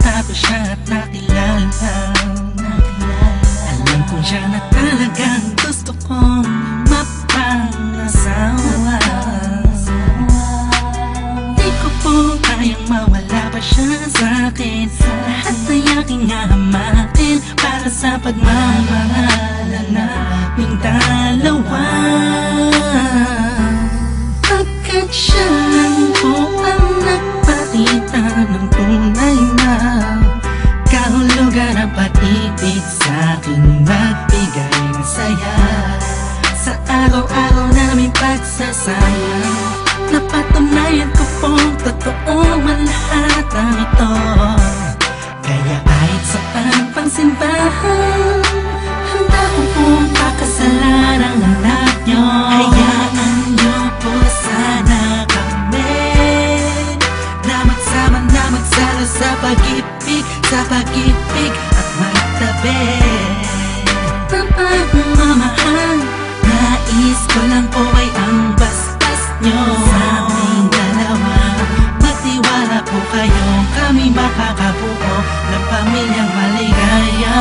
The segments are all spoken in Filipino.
ko siya at nakilala, alam ko siya na talagang gusto kong mapangasawa. Di ko po kayang mawala pa siya sa'kin. Lahat ay aking hahamakin para sa pagmamahalan naming dalawa. Pagkat siya lang po ang nagpakita ng tunay na kahulugan ng pag-ibig sa'king magbigay ng saya sa araw-araw naming pagsasama. Napatunayan ko pong totoo ang lahat ng ito. Kaya kahit saan pang simbahan, handa ko pong pakasalan ang anak nyo. Hayaan nyo po sana kami na magsama na magsalo sa pag-ibig at magtabi ng pagmamahal. Nais ko lang po ay ang bastas nyo sa aming dalawa. Magtiwala po kayo, kami makakabuo ng pamilyang maligaya.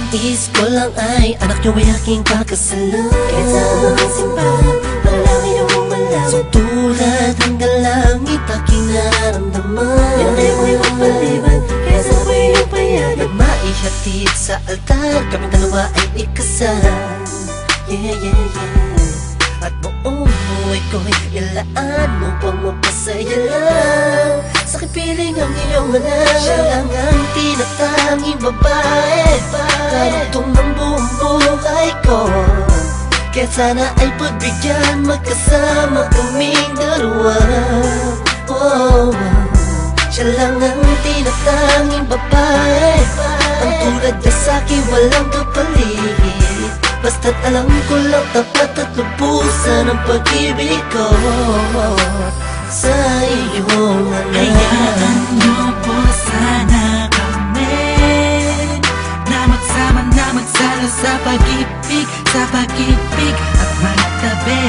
Nais ko lang ay anak nyo ay aking pakasalan. Kahit sa mga simbahan, palagi nyo malaman. So tulad hanggang langit aking nararamdaman. Yan ay mo yung paliban, kaya sa ko yung payagan. Maihatid sa altar, kaming dalawa ay ikasal. Yeah, yeah, yeah. At buong buhay ko'y ilaan mo pang mapasaya lang. Sa kipiling ang iyong anak, siya lang ang tinatanging babae. Karugtong ng buong buhay ko, kaya sana ay pagbigyan magkasama kaming dalawa. Oh, siya lang ang tinatanging babae, ang tulad niya sa'kin walang kapalit. Basta't alam ko lang tapat at lubusan ang pag-ibig ko sa iyong anak. Hayaan nyo po sana kami na magsama na magsalo sa pag-ibig at magtabi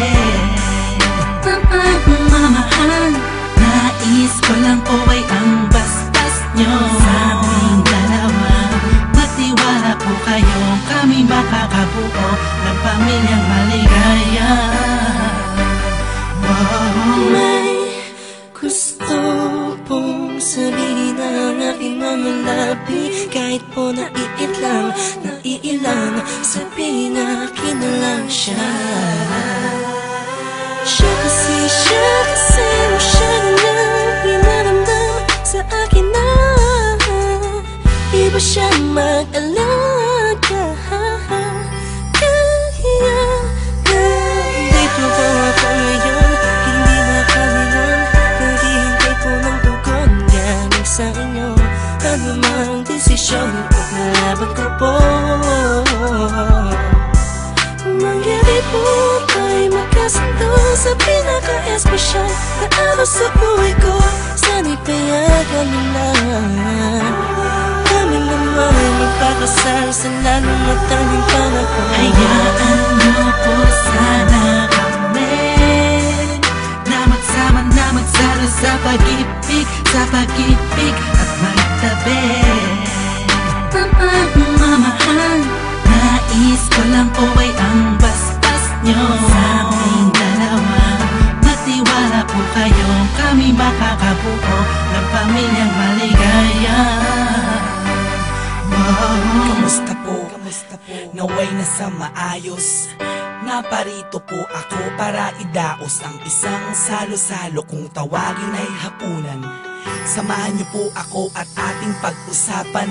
ng pagmamahal. Nais ko lang po ay ang bastas nyo sa aming dalawa. Magtiwala po kayo, kami makakabuo ng pamilyang maligaya. May gusto pong sabihin ng aking mga labi. Kahit po naiilang, sabihin akin na lang siya. Siya kasi masyado nang pinaramdam sa akin na iba siya mag-alaga. Dito po ako ngayon, hindi makalimutan. Naghihintay po ng tugon galing sa inyo. Ano mang desisyon, ipaglalaban ko po. Mangyari po tayo magkasundo sa pinaka-espesyal na araw sa buhay ko. Sana'y payagan mo na kami naman ay magpakasal sa lalong matanging panahon. Hayaan nyo po sana kami na magsama na magsalo sa pag-ibig at magtabi ng pagmamahal. Nais ko lang po ay ang bastas nyo sa aming dalawa. Magtiwala po kayo, kami makakabuo ng pamilyang maligaya. Kamusta po? Naway nasa maayos. Naparito po ako para idaos ang isang salo-salo kung tawagin ay hapunan. Samahan niyo po ako at ating pag-usapan.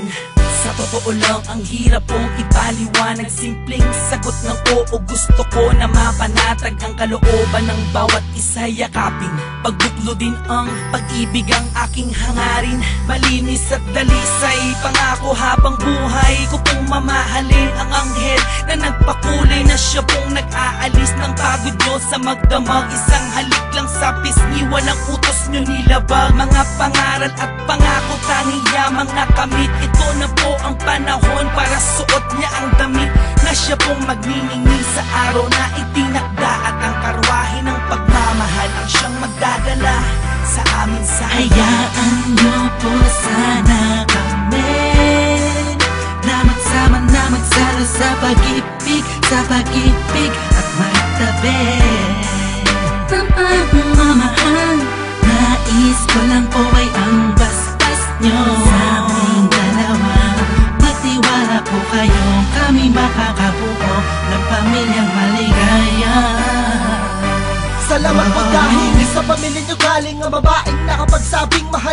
Sa totoo lang ang hirap pong ipaliwanag. Simpleng sagot ng oo, gusto ko na mapanatag ang kalooban ng bawat isa yakapin. Pagbuklo din ang pag-ibig ang aking hangarin. Malinis at dalisay, pangako habang buhay ko pong mamahalin ang anghel na nagpakulay na siya pong nag-aalis ng pagod nyo sa magdamag. Isang halik lang sa pisngi, walang utos nyo nilabag. Mga pangaral at pangako tanging yamang nakamit. Ito na po ang panahon para suot niya ang damit na siya pong magniningning sa araw na itinakda. At ang karwahe ng pagmamahal ang siyang magdadala sa amin sa Hayaan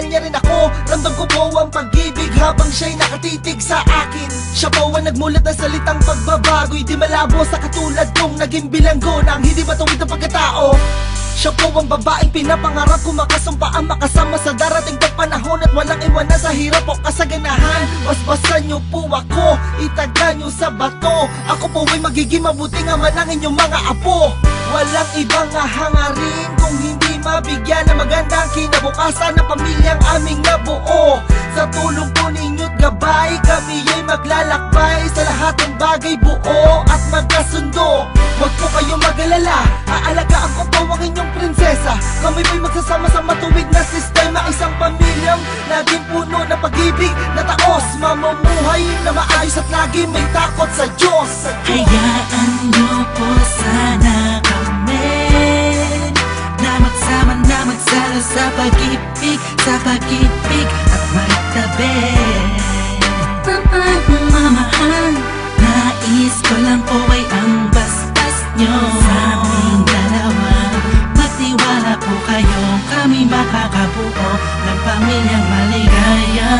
niya rin ako. Ramdam ko po ang pag-ibig habang siya'y nakatitig sa akin. Siya po ang nagmulat ng salitang pagbabago'y di malabo sa katulad kong naging bilanggo ng hindi matuwid na pagkatao. Siya po ang babaeng pinapangarap ko, makasumpa ang makasama sa darating na panahon at walang iwanan sa hirap o kasaganahan. Basbasan niyo po ako, itaga niyo sa bato. Ako po ay magiging mabuting ama ng inyong mga apo. Walang ibang hangarin kung hindi mabigyan ng magandang kinabukasan ng pamilyang aming nabuo. Sa tulong po ninyo't gabay, kami ay maglalakbay sa lahat ng bagay, buo at magkasundo. Huwag po kayong mag-alala, aalagaan ko po ang inyong prinsesa. Kami po'y magsasama sa matuwid na sistema, isang pamilyang laging puno ng pag-ibig na taos, mamumuhay na maayos at lagi may takot sa Diyos. Hayaan niyo po sana kami na magsama na magsalo sa pag-ibig at magtabi. Mamahal, nais ko lang po ay ang bastas nyo sa aming dalawa. Magtiwala po kayo, kami makakabuo ng pamilyang maligaya.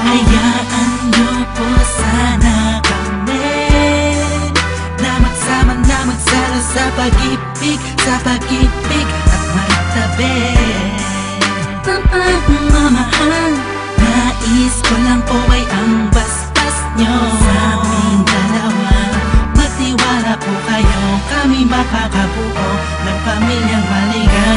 Hayaan niyo po sana kami na magsama na magsalo sa pag-ibig at magtabi. Mamahal, nais ko lang po ay ang bastas nyo sa aming dalawa. Magtiwala po kayo, kami makakabuo ng pamilyang maligaya.